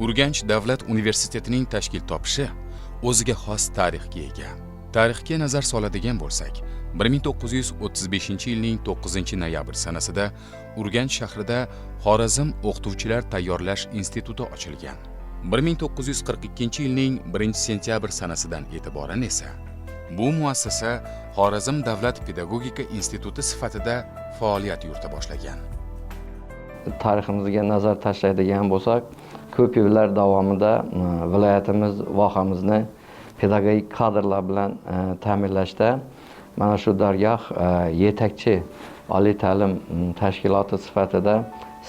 Urganch davlat universitetining tashkil topishi o'ziga xos tarixga ega. Tarixga nazar soladigan bo'lsak, 1935-yilning 9-noyabr sanasida Urganch shahrida Xorazm o'qituvchilar tayyorlash instituti ochilgan. 1942-yilning 1-sentyabr sanasidan e'tiboran esa bu muassasa Xorazm davlat pedagogika instituti sifatida faoliyat yurita boshlagan. Tariximizga nazar tashlaydigan bo'lsak, ko'p yillar davomida viloyatimiz, vohamizni pedagogik kadrlar bilan ta'minlashda mana shu dargoh yetakchi oliy ta'lim tashkiloti sifatida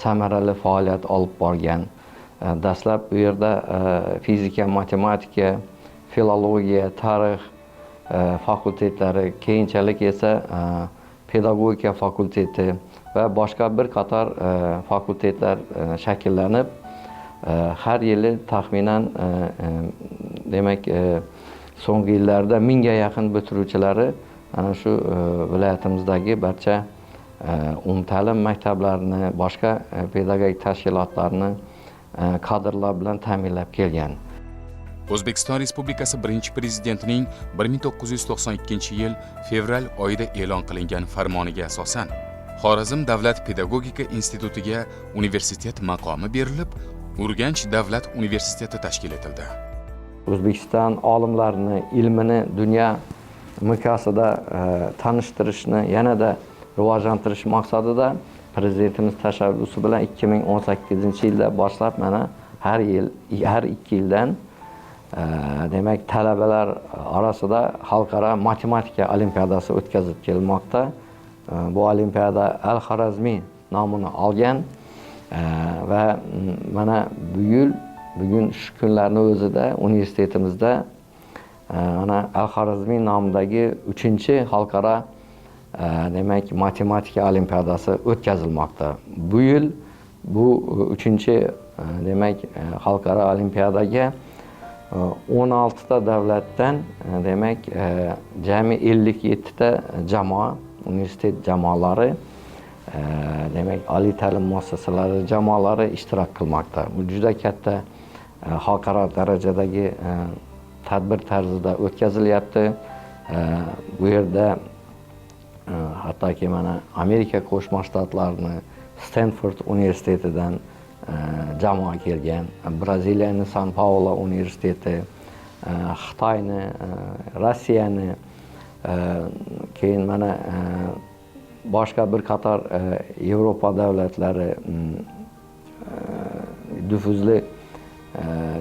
samarali faoliyat olib borgan. Dastlab bu yerda fizika, matematika, filologiya, tarix fakultetlari, keyinchalik esa pedagogika fakulteti va boshqa bir qator fakultetlar shakllanib, har yili taxminan demak so'nggi yillarda 1000 ga yaqin bitiruvchilari ana shu viloyatimizdagi barcha umumta'lim maktablarini, boshqa pedagogik tashkilotlarni kadrlar bilan ta'minlab kelgan. O'zbekiston Respublikasi birinchi prezidentining 1992-yil fevral oyida e'lon qilingan farmoniga asosan Xorazm davlat pedagogika institutiga universitet maqomi berilib, Urganch davlat universiteti tashkil etildi. O'zbekiston olimlarini, ilmini dunyo miqyosida tanishtirishni yanada rivojlantirish maqsadida prezidentimiz tashabbusi bilan 2018-yilda boshlab mana har 2 yildan demak talabalar orasida xalqaro matematika olimpiadasi o'tkazib kelmoqda. Bu olimpiada Al-Xorazmiy nomini olgan va mana bugun shu kunlarning o'zida universitetimizda mana Al-Xorazmiy nomidagi 3-xalqaro demak matematika olimpiadasi o'tkazilmoqda. Bu yil bu 3 demak xalqaro olimpiadaga 16 ta davlatdan demak jami 57 ta jamoa, universitet jamoalari demak oliy ta'lim muassasalari jamoalari ishtirok qilmoqda. Bu juda katta xalqaro darajadagi tadbir tarzida o'tkazilyapti. Bu yerda hattoki mana Amerika Qo'shma Shtatlarini Stanford universitetidan jamoa kelgan, Braziliyaning San Paulo universiteti, Xitoyni, Rossiyani, keyin mana boshqa bir qator Yevropa davlatlari nüfuzli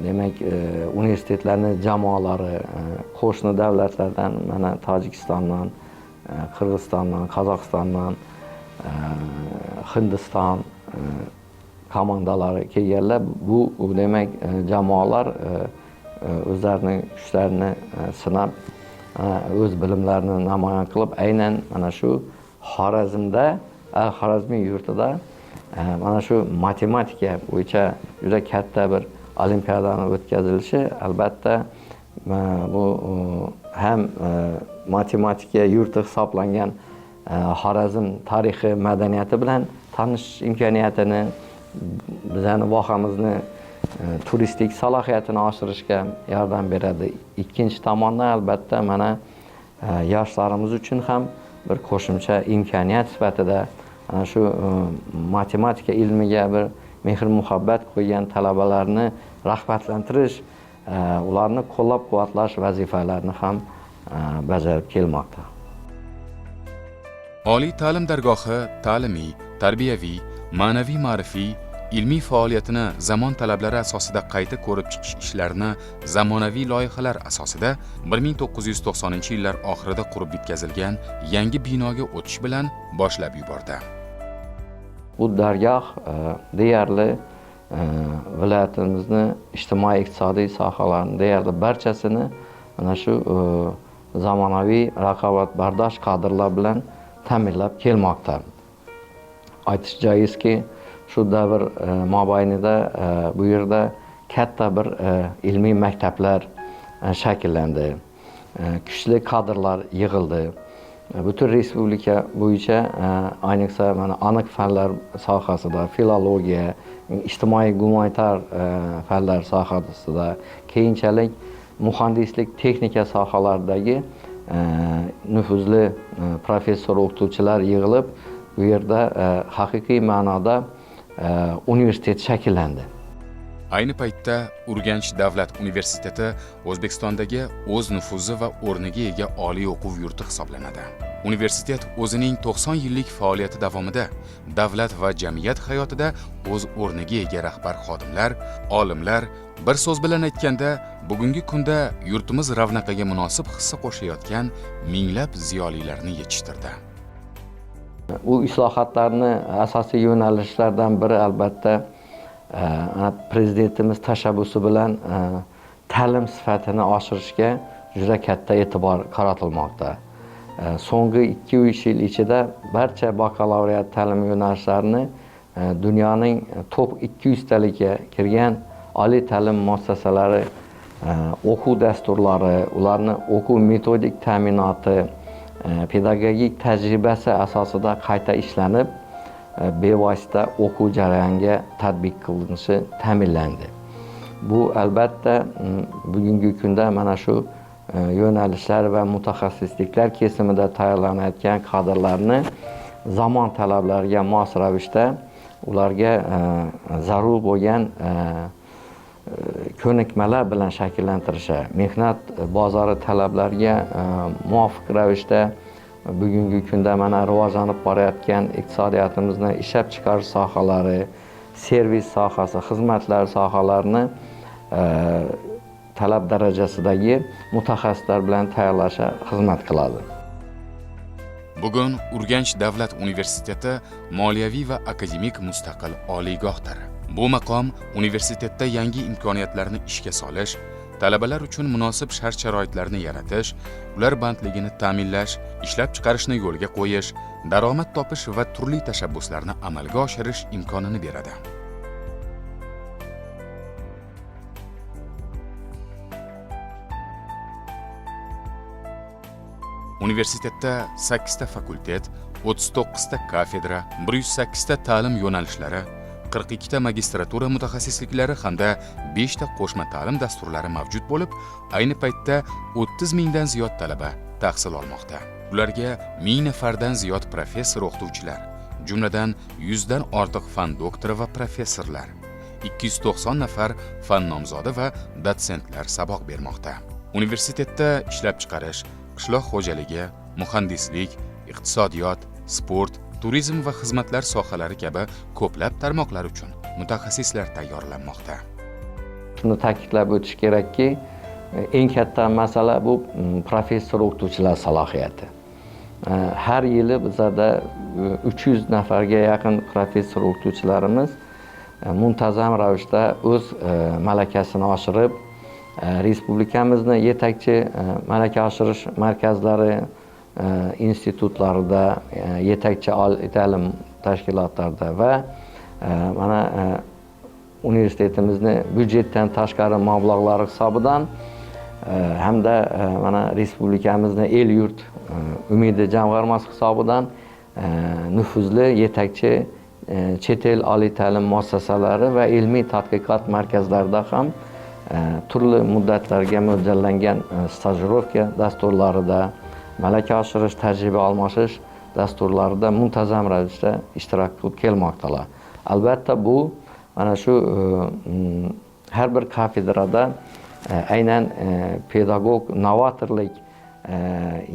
demak universitetlarning jamoalari, qo'shni davlatlardan mana Tojikistondan, Qirg'izistondan, Qozog'istondan, Hindiston komandalari kelganlar. Bu demak jamoalar o'zlarining kuchlarini sinab, o'z bilimlarini namoyon qilib, aynan mana shu Xorazmda, Al-Xorazmiy yurtida mana shu matematika bo'yicha juda katta bir olimpiadani o'tkazilishi albatta bu ham matematika yurti hisoblangan Xorazm tarixi, madaniyati bilan tanishish imkoniyatini, bizning vohamizni turistik salohiyatini oshirishga yordam beradi. Ikkinchi tomondan albatta mana yoshlarimiz uchun ham bir qo'shimcha imkoniyat sifatida ana shu matematika ilmiga bir mehr-muhabbat qo'ygan talabalarni rag'batlantirish, ularni qo'llab-quvvatlash vazifalarini ham bajarib kelmoqda. Oliy ta'lim dargohi ta'limiy, tarbiyaviy, ma'naviy ma'rifiy, ilmiy faoliyatini zamon talablari asosida qayta ko'rib chiqish ishlarini zamonaviy loyihalar asosida 1990-yillar oxirida qurib bitkazilgan yangi binoga o'tish bilan boshlab yubordi. Bu dargoh deyarli viloyatimizni ijtimoiy-iqtisodiy sohalarini deyarli barchasini mana shu zamonaviy raqobatbardosh kadrlar bilan ta'minlab kelmoqda. Aytish joizki, shu davr mobaynida bu yerda katta bir ilmiy maktablar shakllandi. Kuchli kadrlar yig'ildi. butun respublika bo'yicha ayniqsa mana aniq fanlar sohasida, filologiya, ijtimoiy gumanitar fanlar sohasida, keyinchalik muhandislik, texnika sohalaridagi nüfuzli professor o'qituvchilar yig'ilib, bu yerda haqiqiy ma'noda universitet shakllandi. Ayni paytda Urganch davlat universiteti O'zbekistondagi o'z nufuzi va o'rniga ega oliy o'quv yurti hisoblanadi. Universitet o'zining 90 yillik faoliyati davomida davlat va jamiyat hayotida o'z o'rniga ega rahbar xodimlar, olimlar, bir so'z bilan aytganda, bugungi kunda yurtimiz ravnaqiga munosib hissa qo'shayotgan minglab ziyolilarni yetishtirdi. Bu islohotlarni asosiy yo'nalishlardan biri albatta prezidentimiz tashabbusi bilan ta'lim sifatini oshirishga juda katta e'tibor qaratilmoqda. So'nggi 2-3 yil ichida barcha bakalavriat ta'lim yo'nalishlarini dunyoning top 200 taliga kirgan oliy ta'lim muassasalari o'quv dasturlari, ularni o'quv metodik ta'minoti, pedagogik tajribasi asosida qayta ishlanib, bevosita o'quv jarayoniga tatbiq qilinishi ta'minlandi. Bu albatta bugungi kunda mana shu yo'nalishlar va mutaxassisliklar kesimida tayyorlanayotgan kadrlarni zamon talablariga mos ravishda ularga zarur bo'lgan ko'nikmalar bilan shakllantirishi, mehnat bozori talablariga muvofiq ravishda bugungi kunda mana rivojlanib borayotgan iqtisodiyotimizni ishlab chiqarish sohalari, servis sohasi, xizmatlar sohalarini talab darajasidagi mutaxassislar bilan tayyorlashga xizmat qiladi. Bugun Urganch davlat universiteti moliyaviy va akademik mustaqil oliygohdir. Bu maqom universitetda yangi imkoniyatlarni ishga solish, talabalar uchun munosib shart-sharoitlarni yaratish, ular bandligini ta'minlash, ishlab chiqarishni yo'lga qo'yish, daromad topish va turli tashabbuslarni amalga oshirish imkonini beradi. Universitetda 8 ta fakultet, 39 ta kafedra, 108 ta ta'lim yo'nalishlari, 42 ta magistratura mutaxassisliklari hamda 5 ta qo'shma ta'lim dasturlari mavjud bo'lib, ayni paytda 30 mingdan ziyod talaba tahsil olmoqda. Ularga 1000 nafardan ziyod professor o'qituvchilar, jumladan 100 dan ortiq fan doktori va professorlar, 290 nafar fan nomzodi va dotsentlar saboq bermoqda. Universitetda ishlab chiqarish, qishloq xo'jaligi, muhandislik, iqtisodiyot, sport, turizm va xizmatlar sohalari kabi ko'plab tarmoqlar uchun mutaxassislar tayyorlanmoqda. Shuni ta'kidlab o'tish kerakki, eng katta masala bu professor o'qituvchilar salohiyati. Har yili bizda 300 nafarga yaqin professor o'qituvchilarimiz muntazam ravishda o'z malakasini oshirib, respublikamizni yetakchi malaka oshirish markazlari, institutlarida, yetakchi oliy ta'lim tashkilotlarida va mana universitetimizni byudjetdan tashqari mablag'lari hisobidan hamda mana respublikamizni el yurt umidi jamg'armasi hisobidan nüfuzli yetakchi chet el oliy ta'lim muassasalari va ilmiy tadqiqot markazlarida ham turli muddatlarga mo'ljallangan stajirovka dasturlarida, malaka oshirish, tajriba almashish dasturlarida muntazam ravishda ishtirok qilib kelmoqdalar. Albatta bu mana shu har bir kafedrada aynan pedagog novatorlik,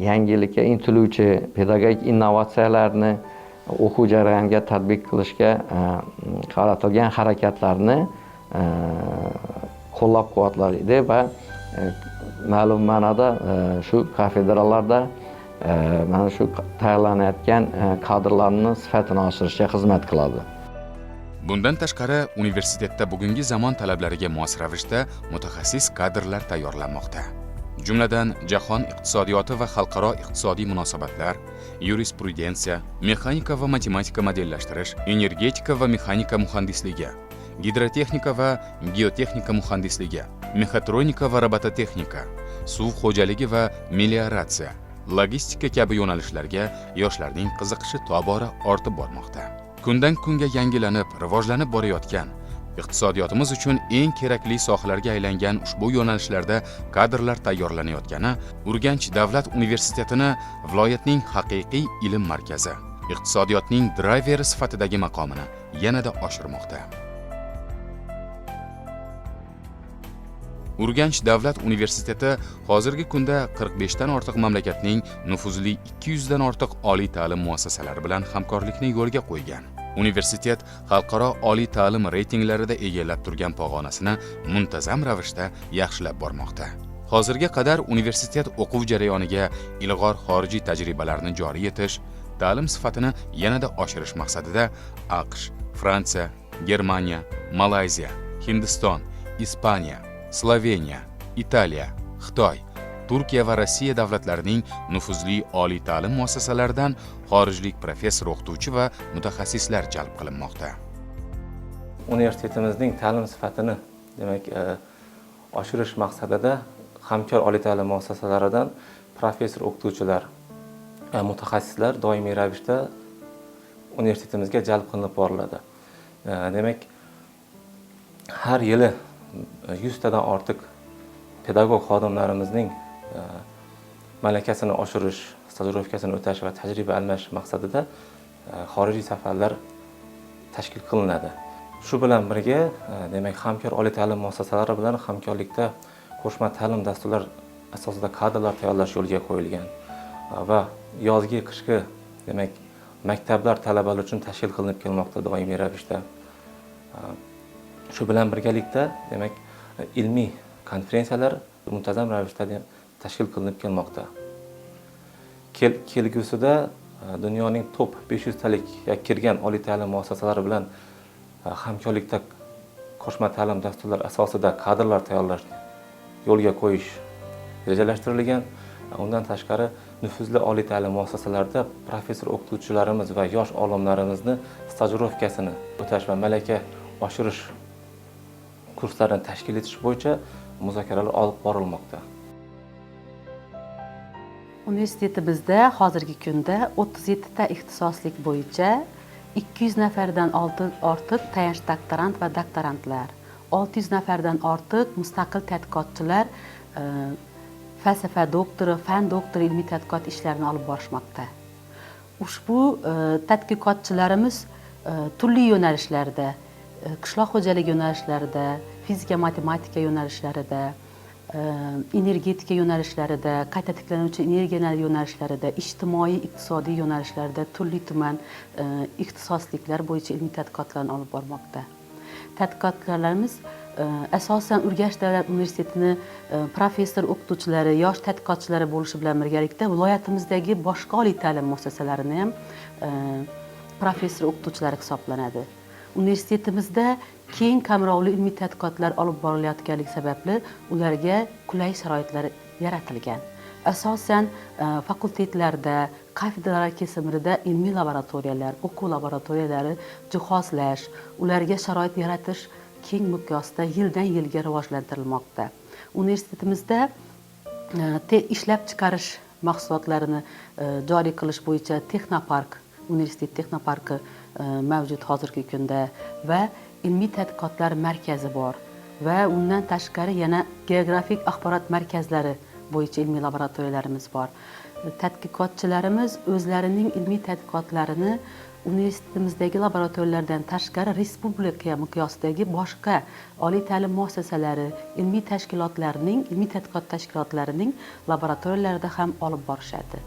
yangilikka intiluvchi pedagogik innovatsiyalarni o'quv jarayoniga tatbiq qilishga qaratilgan harakatlarni qo'llab-quvvatlaydi va ma'lum ma'noda shu kafedralarda mana shu tayyorlanayotgan kadrlarning sifatini oshirishga xizmat qiladi. Bundan tashqari, universitetda bugungi zamon talablariga mos ravishda mutaxassis kadrlar tayyorlanmoqda. Jumladan, jahon iqtisodiyoti va xalqaro iqtisodiy munosabatlar, yurisprudensiya, mexanika va matematika modellashtirish, energetika va mexanika muhandisligi, gidrotexnika va geotexnika muhandisligi, mexatronika va robototexnika, suv xo'jaligi va melioratsiya, logistika kabi yo'nalishlarga yoshlarning qiziqishi tobora ortib bormoqda. Kundan kunga yangilanib, rivojlanib borayotgan, iqtisodiyotimiz uchun eng kerakli sohalarga aylangan ushbu yo'nalishlarda kadrlar tayyorlanayotgani Urganch davlat universitetini viloyatning haqiqiy ilm markazi, iqtisodiyotning drayveri sifatidagi maqomini yanada oshirmoqda. Urganch davlat universiteti hozirgi kunda 45 dan ortiq mamlakatning nufuzli 200 dan ortiq oliy ta'lim muassasalari bilan hamkorlikni yo'lga qo'ygan. Universitet xalqaro oliy ta'lim reytinglarida egallab turgan pog'onasini muntazam ravishda yaxshilab bormoqda. Hozirga qadar universitet o'quv jarayoniga ilg'or xorijiy tajribalarni joriy etish, ta'lim sifatini yanada oshirish maqsadida AQSh, Fransiya, Germaniya, Malayziya, Hindiston, Ispaniya, Sloveniya, Italiya, Xitoy, Turkiya va Rossiya davlatlarining nufuzli oliy ta'lim muassasalaridan xorijlik professor, o'qituvchi va mutaxassislar jalb qilinmoqda. Universitetimizning ta'lim sifatini, oshirish maqsadida hamkor oliy ta'lim muassasalaridan professor, o'qituvchilar va mutaxassislar doimiy ravishda universitetimizga jalb qilinib boriladi. Demak, har yili 100 tadan ortiq pedagog xodimlarimizning malakasini oshirish, stajirovkasini o'tash va tajriba almashish maqsadida xorijiy safarlar tashkil qilinadi. Shu bilan birga, demak, hamkor oliy ta'lim muassasalari bilan hamkorlikda qo'shma ta'lim dasturlar asosida kadrlar tayyorlash yo'lga qo'yilgan va yozgi, qishki, demak, maktablar talabalar uchun tashkil qilinib kelmoqda doimiy ravishda. Shu bilan birgalikda, demak, ilmiy konferensiyalar muntazam ravishda tashkil qilinib kelmoqda. Kelgusida dunyoning top 500 talikka kirgan oliy ta'lim muassasalari bilan hamkorlikda qo'shma ta'lim dasturlari asosida kadrlar tayyorlash yo'lga qo'yish rejalashtirilgan. Undan tashqari nufuzli oliy ta'lim muassasalarida professor, o'qituvchilarimiz va yosh olimlarimizni stajirovkasini o'tash va malaka oshirish kurslarini tashkil etish bo'yicha muzokaralar olib borilmoqda. Universitetimizda hozirgi kunda 37 ta ixtisoslik bo'yicha 200 nafardan ortiq tayanch doktorant va doktorantlar, 600 nafardan ortiq mustaqil tadqiqotchilar falsafa doktori, fan doktori ilmiy tadqiqot ishlarini olib borishmoqda. Ushbu tadqiqotchilarimiz turli yo'nalishlarda, qishloq xo'jaligi yo'nalishlarida, fizika, matematika yo'nalishlarida, energetika yo'nalishlarida, qayta tiklanuvchi energiya yo'nalishlarida, ijtimoiy, iqtisodiy yo'nalishlarda turli-tuman ixtisosliklar bo'yicha ilmiy tadqiqotlarni olib bormoqda. Tadqiqotchilarimiz asosan Urganch davlat universitetini professor, o'qituvchilari, yosh tadqiqotchilari bo'lishi bilan birgalikda viloyatimizdagi boshqa oliy ta'lim muassasalarini ham professor, o'qituvchilari hisoblanadi. Universitetimizda keng qamrovli ilmiy tadqiqotlar olib borilayotganligi sababli ularga qulay sharoitlar yaratilgan. Asosan fakultetlarda, kafedralar kesimida ilmiy laboratoriyalar, o'quv laboratoriyalari jihozlash, ularga sharoit yaratish keng miqyosda yildan yilga rivojlantirilmoqda. Universitetimizda ishlab chiqarish mahsulotlarini joriy qilish bo'yicha texnopark, universitet texnoparki mavjud hozirgi kunda va ilmiy tadqiqotlar markazi bor va undan tashqari yana geografik axborot markazlari bo'yicha ilmiy laboratoriyalarimiz bor. Tadqiqotchilarimiz o'zlarining ilmiy tadqiqotlarini universitetimizdagi laboratoriyalardan tashqari respublika miqyosidagi boshqa oliy ta'lim muassasalari, ilmiy tashkilotlarining, ilmiy tadqiqot tashkilotlarining laboratoriyalarida ham olib borishadi.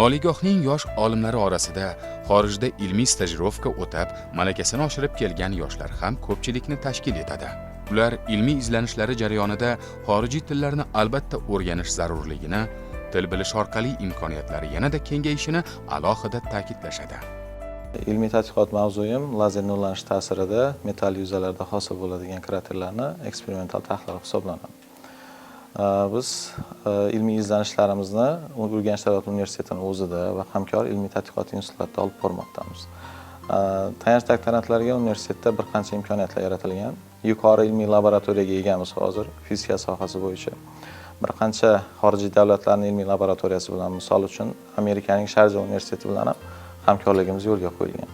Oliygohning yosh olimlari orasida xorijda ilmiy stajirovka o'tab, malakasini oshirib kelgan yoshlar ham ko'pchilikni tashkil etadi. Ular ilmiy izlanishlari jarayonida xorijiy tillarni albatta o'rganish zarurligini, til bilish orqali imkoniyatlari yanada kengayishini alohida ta'kidlashadi. Ilmiy tadqiqot mavzuyim lazer nurlanish ta'sirida metall yuzalarda hosil bo'ladigan kraterlarni eksperimental tahlil hisoblanadi. Biz ilmiy izlanishlarimizni Urganch davlat universitetining o'zida va hamkor ilmiy tadqiqot institutlarida olib bormoqdamiz. Tayanch doktorantlarga universitetda bir qancha imkoniyatlar yaratilgan. Yuqori ilmiy laboratoriyaga egamiz hozir fizika sohasi bo'yicha. bir qancha xorijiy davlatlarning ilmiy laboratoriyasi bilan, misol uchun Amerikaning Sharja universiteti bilan ham hamkorligimiz yo'lga qo'yilgan.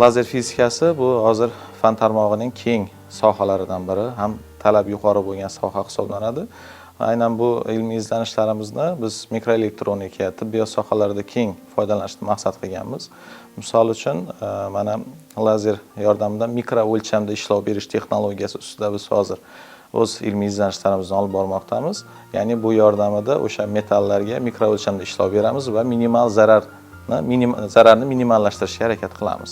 Lazer fizikasi bu hozir fan tarmog'ining keng sohalaridan biri, ham talab yuqori bo'lgan soha hisoblanadi. Aynan bu ilmiy izlanishlarimizni biz mikroelektronika, tibbiyot sohalarida keng foydalanishni maqsad qilganmiz. Misol uchun, mana lazer yordamida mikro o'lchamda ishlov berish texnologiyasi ustida biz hozir o'z ilmiy izlanishlarimizni olib bormoqdamiz. Ya'ni bu yordamida o'sha metallarga mikro o'lchamda ishlov beramiz va minimal zararni minimallashtirishga harakat qilamiz.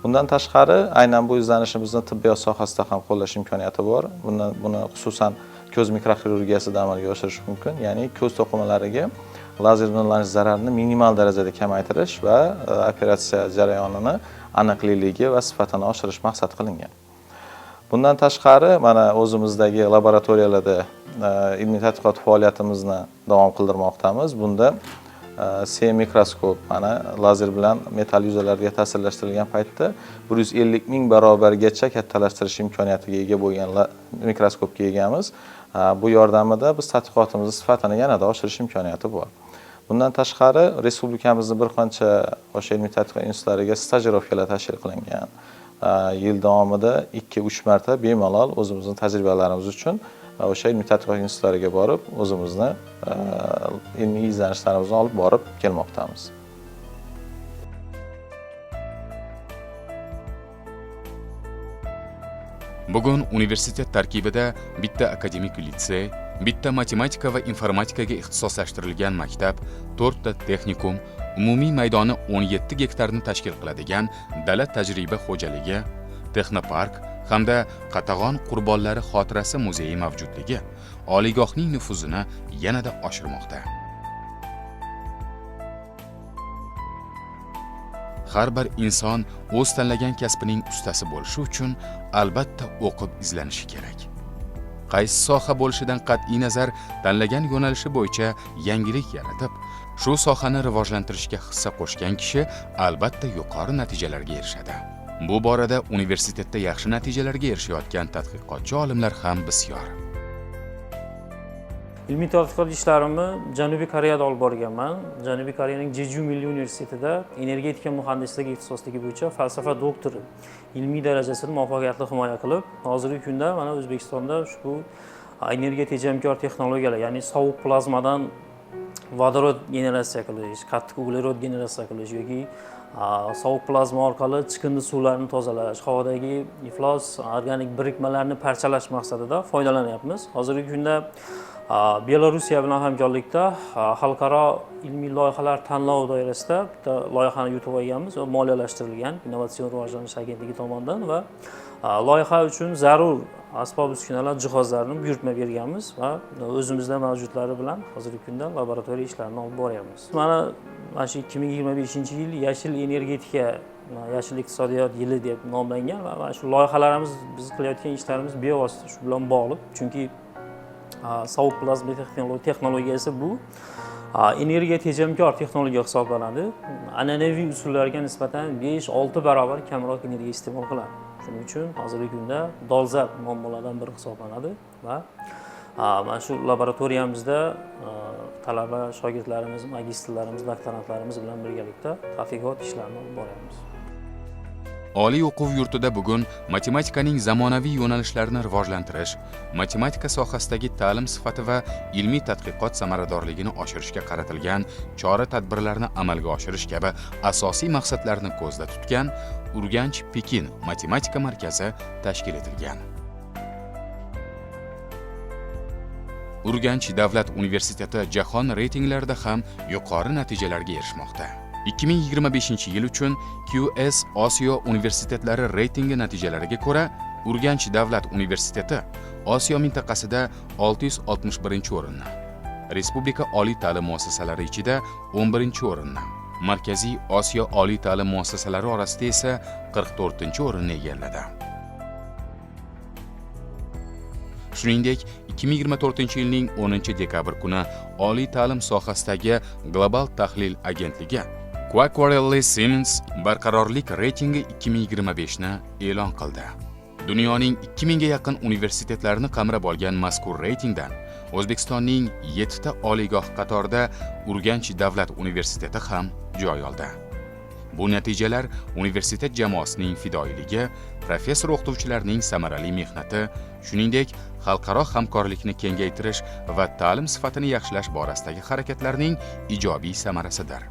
Bundan tashqari, aynan bu izlanishimizni tibbiyot sohasida ham qo'llash imkoniyati bor. Buni xususan ko'z mikroxirurgiyasida amalga oshirish mumkin. Ya'ni ko'z to'qimalariga lazer nurlanish zararini minimal darajada kamaytirish va operatsiya jarayonini aniqligi va sifatini oshirish maqsad qilingan. Bundan tashqari, mana o'zimizdagi laboratoriyalarda ilmiy tadqiqot faoliyatimizni davom qildirmoqdamiz. Bunda C mikroskop, mana lazer bilan metal yuzalarga ta'sirlashtirilgan paytda 150 ming barobargacha kattalashtirish imkoniyatiga ega bo'lgan mikroskopga egamiz. Bu yordamida biz tadqiqotimizni sifatini yanada oshirish imkoniyati bor. Bundan tashqari, respublikamizning bir qancha o'sha ilmiy tadqiqot institutlariga stajirovkalar tashkil qilingan. Yil davomida 2-3 marta bemalol o'zimizning tajribalarimiz uchun o'sha ilmiy tadqiqot institutlariga borib, o'zimizni ilmiy izlanishlarimizni olib borib kelmoqdamiz. Bugun universitet tarkibida bitta akademik litsey, bitta matematika va informatikaga ixtisoslashtirilgan maktab, 4 ta texnikum, umumiy maydoni 17 gektarni tashkil qiladigan davlat tajriba xo'jaligi, texnopark hamda Qatag'on qurbonlari xotirasi muzeyi mavjudligi oliygohning nufuzini yanada oshirmoqda. Har bir inson o'z tanlagan kasbining ustasi bo'lishi uchun albatta o'qib izlanishi kerak. Qaysi soha bo'lishidan qat'iy nazar tanlagan yo'nalishi bo'yicha yangilik yaratib, shu sohani rivojlantirishga hissa qo'shgan kishi albatta yuqori natijalarga erishadi. Bu borada universitetda yaxshi natijalarga erishayotgan tadqiqotchi olimlar ham bisyor. Ilmiy tadqiqot ishlarimni Janubiy Koreyada olib borganman. Janubiy Koreyaning Jeju Milliy universitetida energetika muhandisligi ixtisosligi bo'yicha falsafa doktori ilmiy darajasini muvaffaqiyatli himoya qilib, hozirgi kunda mana O'zbekistonda ushbu energiya tejamkor texnologiyalar, ya'ni sovuq plazmadan vodorod generatsiya qilish, qattiq uglerod generatsiya qilish yoki sovuq plazma orqali chiqindi suvlarni tozalash, havodagi iflos organik birikmalarni parchalash maqsadida foydalanyapmiz. Hozirgi kunda Belorussiya bilan hamkorlikda xalqaro ilmiy loyihalar tanlovi doirasida bitta loyihani yutib olganmiz va moliyalashtirilgan Innovatsion rivojlanish agentligi tomonidan va loyiha uchun zarur asbob-uskunalar, jihozlarni buyurtma berganmiz va o'zimizda mavjudlari bilan hozirgi kunda laboratoriya ishlarini olib boryapmiz. Mana shu 2025-yil yashil energetika, yashil iqtisodiyot yili deb nomlangan va shu loyihalarimiz, biz qilayotgan ishlarimiz bevosita shu bilan bog'liq. Chunki sovuq plazma texnologiyasi bu energiya tejamkor texnologiya hisoblanadi. An'anaviy usullarga nisbatan 5-6 barobar kamroq energiya iste'mol qiladi. Shuning uchun hozirgi kunda dolzarb muammolardan biri hisoblanadi va mana shu laboratoriyamizda talaba shogirdlarimiz, magistrlarimiz, doktorantlarimiz bilan birgalikda tadqiqot ishlarini olib boryapmiz. Oliy o'quv yurtida bugun matematikaning zamonaviy yo'nalishlarini rivojlantirish, matematika sohasidagi ta'lim sifati va ilmiy tadqiqot samaradorligini oshirishga qaratilgan chora-tadbirlarni amalga oshirish kabi asosiy maqsadlarni ko'zda tutgan Urganch-Pekin matematika markazi tashkil etilgan. Urganch davlat universiteti jahon reytinglarida ham yuqori natijalarga erishmoqda. 2025-yil uchun QS Osiyo universitetlari reytingi natijalariga ko'ra, Urganch davlat universiteti Osiyo mintaqasida 661-o'rinni, Respublika oliy ta'lim muassasalari ichida 11-o'rinni, Markaziy Osiyo oliy ta'lim muassasalari orasida esa 44-o'rinni egalladi. Shuningdek, 2024-yilning 10-dekabr kuni oliy ta'lim sohasidagi Global tahlil agentligi Quacquarelli Simmons barqarorlik reytingi 2025 ni e'lon qildi. Dunyoning 2000 ga yaqin universitetlarini qamrab olgan mazkur reytingdan O'zbekistonning 7 ta oliygoh qatorida Urganch davlat universiteti ham joy oldi. Bu natijalar universitet jamoasining fidoyiligi, professor o'qituvchilarning samarali mehnati, shuningdek, xalqaro hamkorlikni kengaytirish va ta'lim sifatini yaxshilash borasidagi harakatlarning ijobiy samarasidir.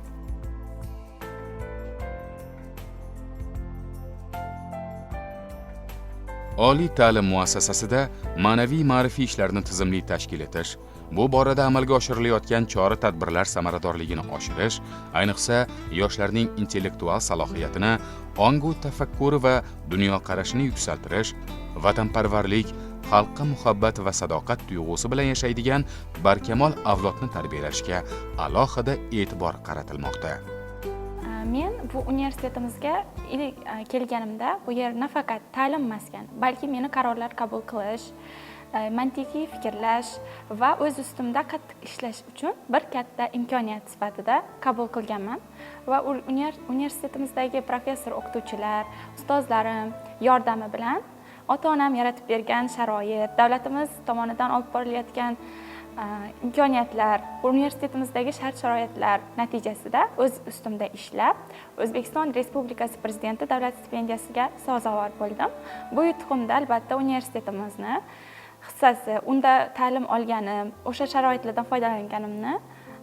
Oliy ta'lim muassasasida ma'naviy ma'rifiy ishlarni tizimli tashkil etish, bu borada amalga oshirilayotgan chora-tadbirlar samaradorligini oshirish, ayniqsa yoshlarning intellektual salohiyatini, ongu tafakkuri va dunyoqarashini yuksaltirish, vatanparvarlik, xalqqa muhabbat va sadoqat tuyg'usi bilan yashaydigan barkamol avlodni tarbiyalashga alohida e'tibor qaratilmoqda. Men bu universitetimizga ilk kelganimda bu yer nafaqat ta'lim maskan, balki meni qarorlar qabul qilish, mantiqiy fikrlash va o'z ustimda qattiq ishlash uchun bir katta imkoniyat sifatida qabul qilganman va universitetimizdagi professor o'qituvchilar, ustozlarim yordami bilan ota-onam yaratib bergan sharoit, davlatimiz tomonidan olib borilayotgan imkoniyatlar, universitetimizdagi shart-sharoitlar natijasida o'z ustimda ishlab, O'zbekiston Respublikasi Prezidenti davlat stipendiyasiga sazovor bo'ldim. Bu yutuqimda albatta universitetimizni hissasi, unda ta'lim olganim, o'sha sharoitlardan foydalanganimni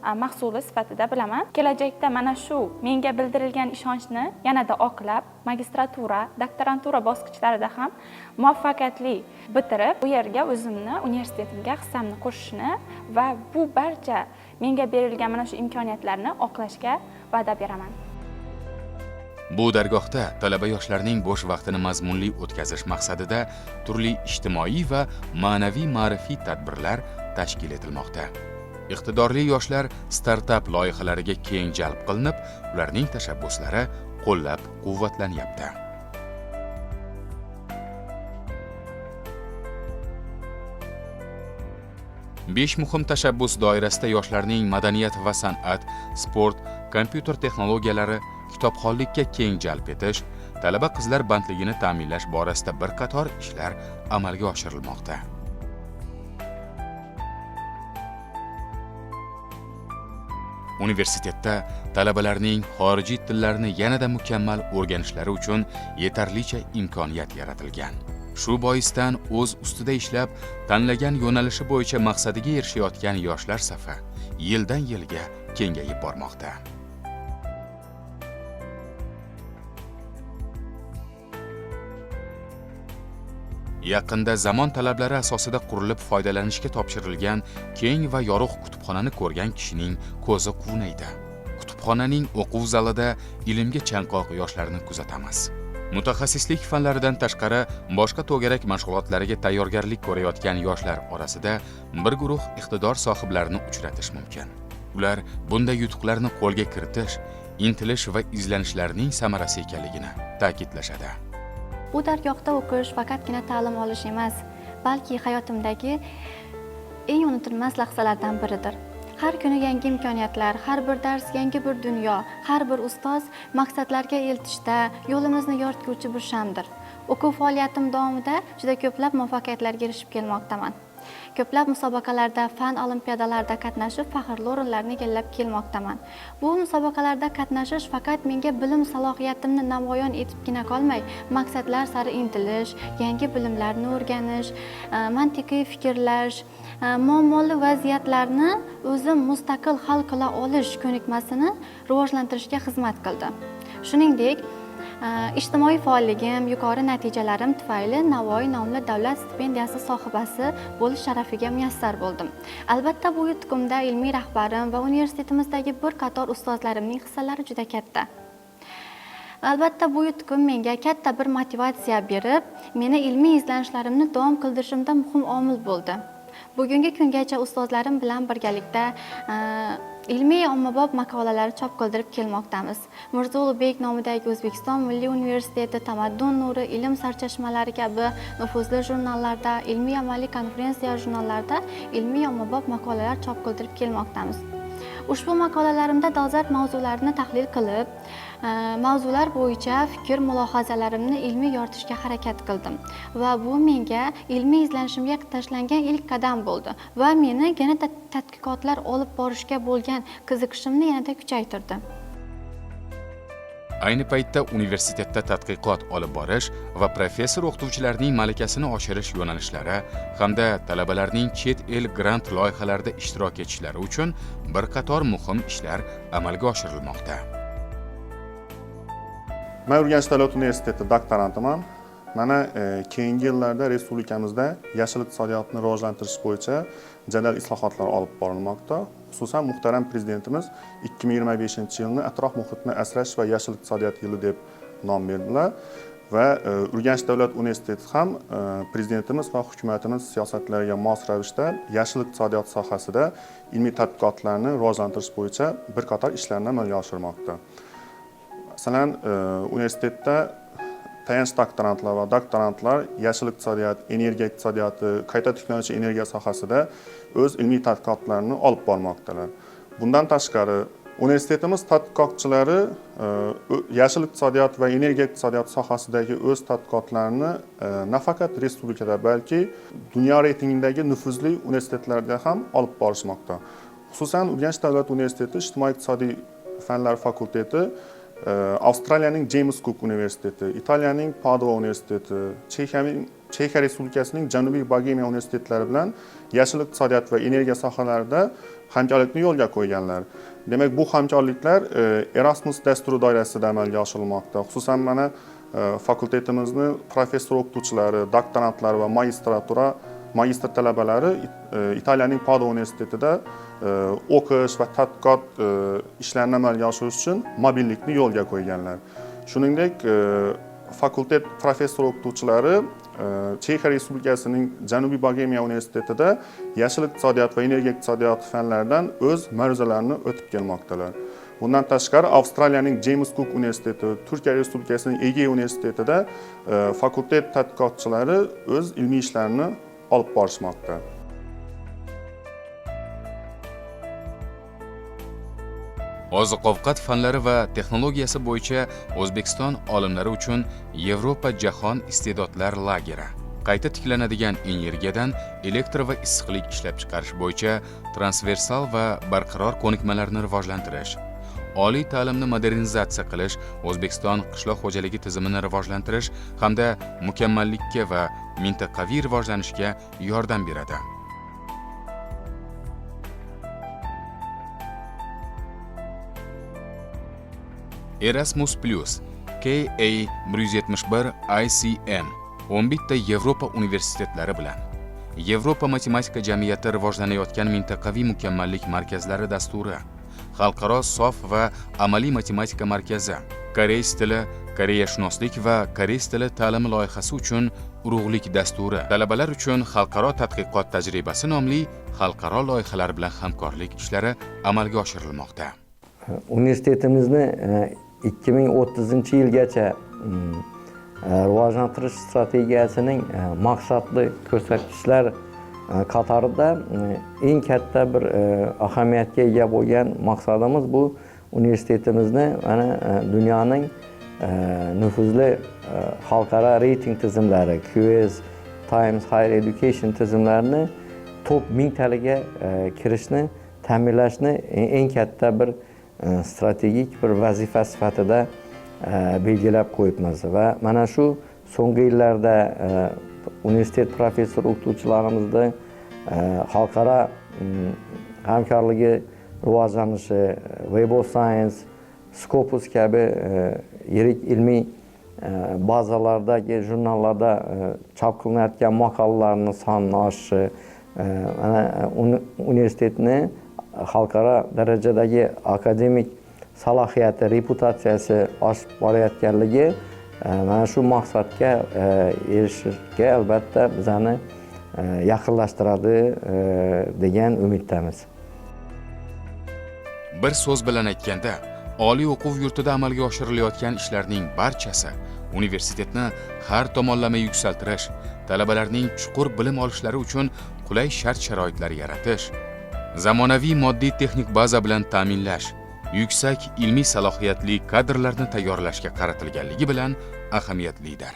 mahsuli sifatida bilaman. Kelajakda mana shu menga bildirilgan ishonchni yanada oqlab, magistratura, doktorantura bosqichlarida ham muvaffaqiyatli bitirib, bu yerga o'zimni universitetimga hissamni qo'shishni va bu barcha menga berilgan mana shu imkoniyatlarni oqlashga va'da beraman. Bu dargohda talaba yoshlarning bo'sh vaqtini mazmunli o'tkazish maqsadida turli ijtimoiy va ma'naviy ma'rifiy tadbirlar tashkil etilmoqda. Iqtidorli yoshlar startap loyihalariga keng jalb qilinib, ularning tashabbuslari qo'llab-quvvatlanyapti. Besh muhim tashabbus doirasida yoshlarning madaniyat va san'at, sport, kompyuter texnologiyalari, kitobxonlikka keng jalb etish, talaba qizlar bandligini ta'minlash borasida bir qator ishlar amalga oshirilmoqda. Universitetda talabalarning xorijiy tillarni yanada mukammal o'rganishlari uchun yetarlicha imkoniyat yaratilgan. Shu boisdan o'z ustida ishlab, tanlagan yo'nalishi bo'yicha maqsadiga erishayotgan yoshlar safi yildan yilga kengayib bormoqda. Yaqinda zamon talablari asosida qurilib foydalanishga topshirilgan keng va yorug' kutubxonani ko'rgan kishining ko'zi quvnaydi. Kutubxonaning o'quv zalida ilmga chanqoq yoshlarni kuzatamiz. Mutaxassislik fanlaridan tashqari boshqa to'garak mashg'ulotlariga tayyorgarlik ko'rayotgan yoshlar orasida bir guruh iqtidor sohiblarini uchratish mumkin. Ular bunday yutuqlarni qo'lga kiritish, intilish va izlanishlarning samarasi ekanligini ta'kidlashadi. Bu dargohda o'qish faqatgina ta'lim olish emas, balki hayotimdagi eng unutilmas lahzalardan biridir. Har kuni yangi imkoniyatlar, har bir dars yangi bir dunyo, har bir ustoz maqsadlarga eltishda yo'limizni yorituvchi bir shamdir. O'quv faoliyatim davomida juda ko'plab muvaffaqiyatlarga erishib kelmoqdaman. Ko'plab musobaqalarda, fan olimpiadalarida qatnashib, faxrli o'rinlarni egallab kelmoqdaman. Bu musobaqalarda qatnashish faqat menga bilim salohiyatimni namoyon etibgina qolmay, maqsadlar sari intilish, yangi bilimlarni o'rganish, mantiqiy fikrlash, muammoli vaziyatlarni o'zim mustaqil hal qila olish ko'nikmasini rivojlantirishga xizmat qildi. Shuningdek, ijtimoiy faolligim, yuqori natijalarim tufayli Navoiy nomli davlat stipendiyasi sohibasi bo'lish sharafiga muyassar bo'ldim. Albatta, bu yutuqimda ilmiy rahbarim va universitetimizdagi bir qator ustozlarimning hissalari juda katta. Albatta, bu yutuqim menga katta bir motivatsiya berib, meni ilmiy izlanishlarimni davom qildirishimda muhim omil bo'ldi. Bugungi kungacha ustozlarim bilan birgalikda ilmiy ommabop maqolalar chop qildirib kelmoqdamiz. Mirzo Ulug'bek nomidagi O'zbekiston Milliy universiteti, Tamaddun nuri, ilm sarchashmalari kabi nufuzli jurnallarda, ilmiy amaliy konferensiya jurnallarida ilmiy ommabop maqolalar chop qildirib kelmoqdamiz. Ushbu maqolalarimda dolzarb mavzularni tahlil qilib, mavzular bo'yicha fikr mulohazalarimni ilmiy yoritishga harakat qildim va bu menga ilmiy izlanishimga tashlangan ilk qadam bo'ldi va meni yana tadqiqotlar olib borishga bo'lgan qiziqishimni yanada kuchaytirdi. Ayni paytda universitetda tadqiqot olib borish va professor o'qituvchilarning malakasini oshirish yo'nalishlari hamda talabalarning chet el grant loyihalarida ishtirok etishlari uchun bir qator muhim ishlar amalga oshirilmoqda. Men Urganch davlat universiteti doktorantiman. Mana keyingi yillarda respublikamizda yashil iqtisodiyotni rivojlantirish bo'yicha jadal islohotlar olib borilmoqda. Xususan muhtaram prezidentimiz 2025-yilni atrof muhitni asrash va yashil iqtisodiyot yili deb nom berdilar va Urganch davlat universiteti ham prezidentimiz va hukumatimiz siyosatlariga mos ravishda yashil iqtisodiyot sohasida ilmiy tadqiqotlarni rivojlantirish bo'yicha bir qator ishlarni amalga oshirmoqda. Masalan, universitetda tayanch doktorantlar va doktorantlar yashil iqtisodiyot, energiya iqtisodiyoti, qayta tiklanuvchi energiya sohasida o'z ilmiy tadqiqotlarini olib bormoqdalar. Bundan tashqari, universitetimiz tadqiqotchilari yashil iqtisodiyot va energiya iqtisodiyoti sohasidagi o'z tadqiqotlarini nafaqat respublikada, balki dunyo reytingidagi nufuzli universitetlarga ham olib borishmoqda. Xususan, Urganch davlat universiteti ijtimoiy-iqtisodiy fanlar fakulteti, Avstraliyaning James Cook universiteti, Italiyaning Padova universiteti, Chexiya Respublikasining Janubiy Bogemiya universitetlari bilan yashil iqtisodiyot va energiya sohalarida hamkorlikni yo'lga qo'yganlar. Demak, bu hamkorliklar Erasmus dasturi doirasida amalga oshirilmoqda. Xususan, mana fakultetimizni professor o'qituvchilari, doktorantlar va magistr talabalari Italiyaning Padova universitetida o'qish va tadqiqot ishlarini amalga oshirish uchun mobillikni yo'lga qo'yganlar. Shuningdek, fakultet professor o'qituvchilari Chexiya Respublikasining Janubiy Bogemiya universitetida yashil iqtisodiyot va energiya iqtisodiyoti fanlaridan o'z ma'ruzalarini o'tib kelmoqdalar. Bundan tashqari, Avstraliyaning James Cook universiteti, Turkiya Respublikasining Ege universitetida fakultet tadqiqotchilari o'z ilmiy ishlarini olib borishmoqda. Oziq-ovqat fanlari va texnologiyasi bo'yicha O'zbekiston olimlari uchun Yevropa jahon iste'dodlar lageri, qayta tiklanadigan energiyadan elektr va issiqlik ishlab chiqarish bo'yicha transversal va barqaror ko'nikmalarni rivojlantirish, oliy ta'limni modernizatsiya qilish, O'zbekiston qishloq xo'jaligi tizimini rivojlantirish hamda mukammallikka va mintaqaviy rivojlanishga yordam beradi. Erasmus+, KA171 ICM 11 ta Yevropa universitetlari bilan Yevropa matematika jamiyati rivojlanayotgan mintaqaviy mukammallik markazlari dasturi, xalqaro sof va amaliy matematika markazi, koreys tili, koreyashunoslik va koreys tili ta'limi loyihasi uchun urug'lik dasturi, talabalar uchun xalqaro tadqiqot tajribasi nomli xalqaro loyihalar bilan hamkorlik ishlari amalga oshirilmoqda. Universitetimizni 2030-yilgacha rivojlantirish strategiyasining maqsadli ko'rsatkichlar qatorida eng katta bir ahamiyatga ega bo'lgan maqsadimiz bu universitetimizni mana dunyoning nufuzli xalqaro reyting tizimlari, QS, Times Higher Education tizimlarini top 1000 taliga kirishni ta'minlashni eng katta bir strategik bir vazifa sifatida belgilab qo'yibmiz va mana shu so'nggi yillarda universitet professor o'qituvchilarimizni xalqaro hamkorligi rivojlanishi, Web of Science, Scopus kabi yirik ilmiy bazalardagi jurnallarda chop qilinayotgan maqolalarning soni oshishi, mana universitetni xalqaro darajadagi akademik salohiyati, reputatsiyasi oshib borayotganligi mana shu maqsadga erishishga albatta bizani yaqinlashtiradi degan umiddamiz. Bir so'z bilan aytganda, oliy o'quv yurtida amalga oshirilayotgan ishlarning barchasi universitetni har tomonlama yuksaltirish, talabalarning chuqur bilim olishlari uchun qulay shart-sharoitlar yaratish, zamonaviy moddiy texnik baza bilan ta'minlash, yuksak ilmiy salohiyatli kadrlarni tayyorlashga qaratilganligi bilan ahamiyatlidir.